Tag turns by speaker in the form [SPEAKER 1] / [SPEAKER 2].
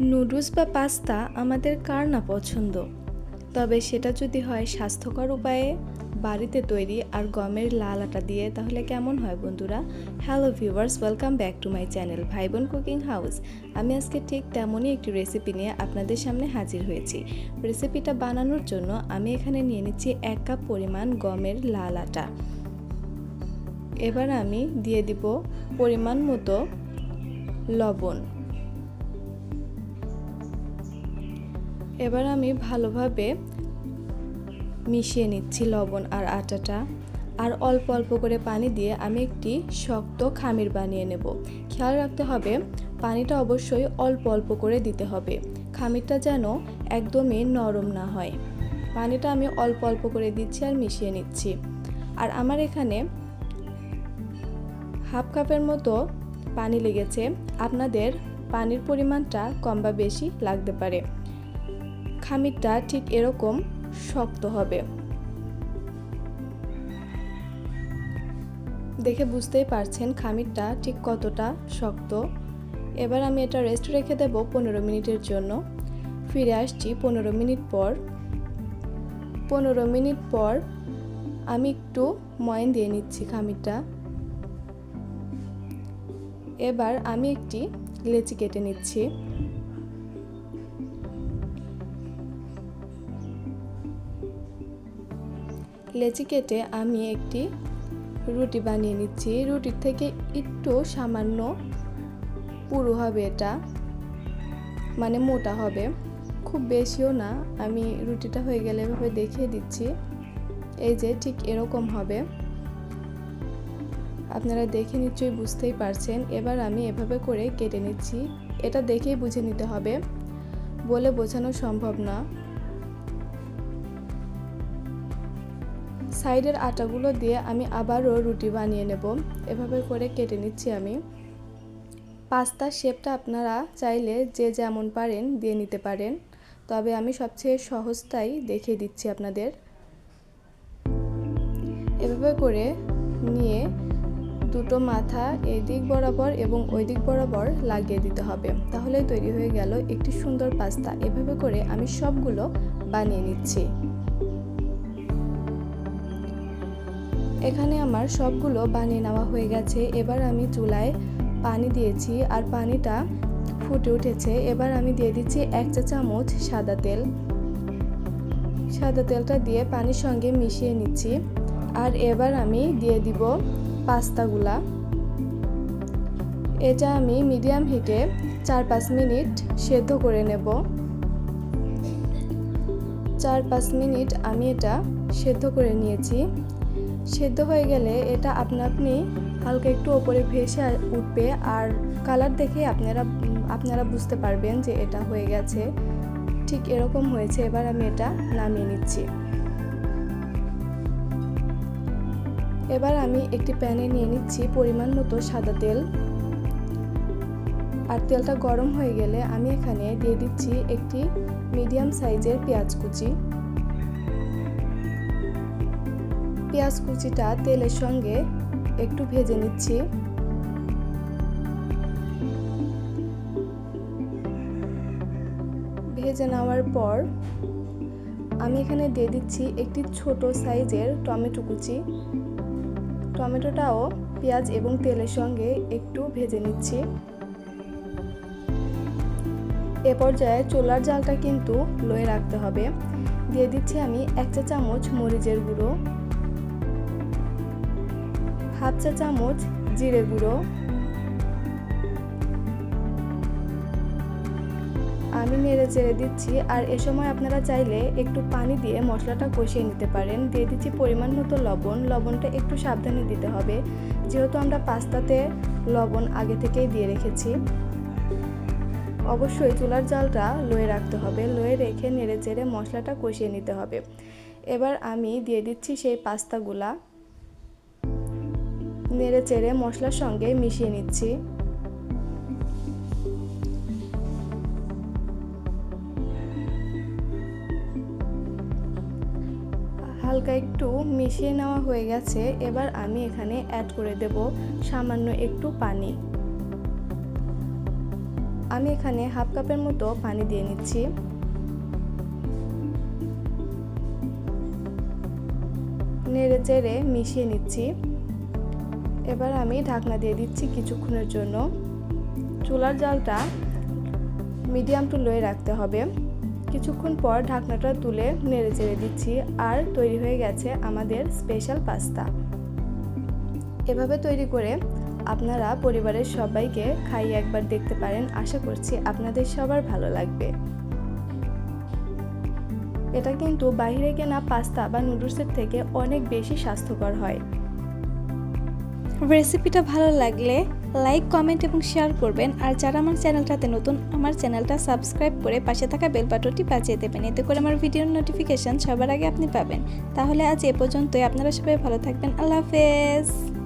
[SPEAKER 1] Noodles বা pasta আমাদের কার না পছন্দ, তবে সেটা যদি হয় স্বাস্থ্যকর উপায়ে বাড়িতে তৈরি আর গমের লাল আটা দিয়ে, তাহলে কেমন হয় বন্ধুরা? Hello viewers, welcome back to my channel ভাই বোন কুকিং হাউস। আমি আজকে ঠিক তেমনই একটি রেসিপি নিয়ে আপনাদের সামনে হাজির হয়েছি। রেসিপিটা বানানোর জন্য আমি এখানে নিয়ে নিচ্ছি 1 কাপ পরিমাণ গমের লাল আটা। এবার আমি দিয়ে দিব পরিমাণ মতো লবণ। এবার আমি ভালোভাবে মিশিয়ে নিচ্ছি লবণ আর আটাটা, আর অল্প অল্প করে পানি দিয়ে আমি একটি শক্ত খামির বানিয়ে নেব। খেয়াল রাখতে হবে পানিটা অবশ্যই অল্প অল্প করে দিতে হবে, খামিরটা যেন একদমই নরম না হয়। পানিটা আমি অল্প অল্প করে দিচ্ছি আর মিশিয়ে নিচ্ছি। আর আমার এখানে হাফ কাপের মতো পানি লেগেছে, আপনাদের পানির পরিমাণটা কম বা বেশি লাগতে পারে। খামিরটা ঠিক এরকম শক্ত হবে, দেখে বুঝতেই পারছেন খামিরটা ঠিক কতটা শক্ত। এবার আমি এটা রেস্ট রেখে দেব 15 মিনিটের জন্য। ফিরে আসছি 15 মিনিট পর। 15 মিনিট পর আমি একটু ময়ান দিয়ে নিচ্ছি খামিরটা। এবার আমি একটি লেচি কেটে নিচ্ছি। লেচি কেটে আমি একটি রুটি বানিয়ে নিচ্ছি। রুটির থেকে একটু সামান্য পুরু হবে, এটা মানে মোটা হবে, খুব বেশিও না। আমি রুটিটা হয়ে গেলে এভাবে দেখিয়ে দিচ্ছি, এই যে ঠিক এরকম হবে। আপনারা দেখে নিশ্চয়ই বুঝতেই পারছেন। এবার আমি এভাবে করে কেটে নিচ্ছি। এটা দেখেই বুঝে নিতে হবে, বলে বোঝানো সম্ভব না। সাইডের আটাগুলো দিয়ে আমি আবারও রুটি বানিয়ে নেব। এভাবে করে কেটে নিচ্ছি আমি। পাস্তার শেপটা আপনারা চাইলে যে যেমন পারেন দিয়ে নিতে পারেন, তবে আমি সবচেয়ে সহজটাই দেখিয়ে দিচ্ছি আপনাদের। এভাবে করে নিয়ে দুটো মাথা এই দিক বরাবর এবং ওই দিক বরাবর লাগিয়ে দিতে হবে, তাহলে তৈরি হয়ে গেল একটি সুন্দর পাস্তা। এভাবে করে আমি সবগুলো বানিয়ে নিচ্ছি। এখানে আমার সবগুলো বানিয়ে নেওয়া হয়ে গেছে। এবার আমি চুলায় পানি দিয়েছি আর পানিটা ফুটে উঠেছে। এবার আমি দিয়ে দিচ্ছি 1 চা চামচ সাদা তেল। সাদা তেলটা দিয়ে পানির সঙ্গে মিশিয়ে নিচ্ছি। আর এবার আমি দিয়ে দিব পাস্তাগুলা। এটা আমি মিডিয়াম হিটে 4-5 মিনিট সেদ্ধ করে নেব। 4-5 মিনিট আমি এটা সেদ্ধ করে নিয়েছি। সেদ্ধ হয়ে গেলে এটা আপনি হালকা একটু ওপরে ভেসে উঠবে, আর কালার দেখে আপনারা বুঝতে পারবেন যে এটা হয়ে গেছে। ঠিক এরকম হয়েছে। এবার আমি এটা নামিয়ে নিচ্ছি। এবার আমি একটি প্যানে নিয়ে নিচ্ছি পরিমাণ মতো সাদা তেল। আর তেলটা গরম হয়ে গেলে আমি এখানে দিয়ে দিচ্ছি একটি মিডিয়াম সাইজের পেঁয়াজ কুচি। পেঁয়াজ কুচিটা তেলের সঙ্গে একটু ভেজে নিচ্ছি। ভেজে নেওয়ার পর আমি এখানে দিয়ে দিচ্ছি একটি ছোট সাইজের টমেটো কুচি। টমেটোটাও পেঁয়াজ এবং তেলের সঙ্গে একটু ভেজে নিচ্ছি। এ পর্যায়ে চুলার জালটা কিন্তু লোয়ে রাখতে হবে। দিয়ে দিচ্ছি আমি 1 চা চামচ মরিচের গুঁড়ো, হাফ চা চামচ জিরে গুঁড়ো। আমি নেড়ে চেড়ে দিচ্ছি। আর এ সময় আপনারা চাইলে একটু পানি দিয়ে মশলাটা কষিয়ে নিতে পারেন। দিয়ে দিচ্ছি পরিমাণ মতো লবণ। লবণটা একটু সাবধানে দিতে হবে, যেহেতু আমরা পাস্তাতে লবণ আগে থেকেই দিয়ে রেখেছি। অবশ্যই চুলার জালটা লোয়ে রাখতে হবে। লোয়ে রেখে নেড়ে চেড়ে মশলাটা কষিয়ে নিতে হবে। এবার আমি দিয়ে দিচ্ছি সেই পাস্তাগুলা। নেড়ে চেড়ে মশলার সঙ্গে মিশিয়ে নিচ্ছি। হালকা একটু মিশিয়ে নেওয়া হয়ে গেছে। এবার আমি এখানে অ্যাড করে দেব সামান্য একটু পানি। আমি এখানে হাফ কাপের মতো পানি দিয়ে নিচ্ছি। নেড়ে চেড়ে মিশিয়ে নিচ্ছি। এবার আমি ঢাকনা দিয়ে দিচ্ছি কিছুক্ষণের জন্য। চুলার জালটা মিডিয়াম টু লোয়ে রাখতে হবে। কিছুক্ষণ পর ঢাকনাটা তুলে নেড়ে চেড়ে দিচ্ছি, আর তৈরি হয়ে গেছে আমাদের স্পেশাল পাস্তা। এভাবে তৈরি করে আপনারা পরিবারের সবাইকে খাইয়ে একবার দেখতে পারেন। আশা করছি আপনাদের সবার ভালো লাগবে। এটা কিন্তু বাইরে কেনা পাস্তা বা নুডলসের থেকে অনেক বেশি স্বাস্থ্যকর হয়।
[SPEAKER 2] রেসিপিটা ভালো লাগলে লাইক, কমেন্ট এবং শেয়ার করবেন। আর যারা আমার চ্যানেলটাতে নতুন, আমার চ্যানেলটা সাবস্ক্রাইব করে পাশে থাকা বেল বাটনটি বাজিয়ে দেবেন, এতে করে আমার ভিডিওর নোটিফিকেশন সবার আগে আপনি পাবেন। তাহলে আজ এ পর্যন্তই। আপনারা সবাই ভালো থাকবেন। আল্লাহ হাফেজ।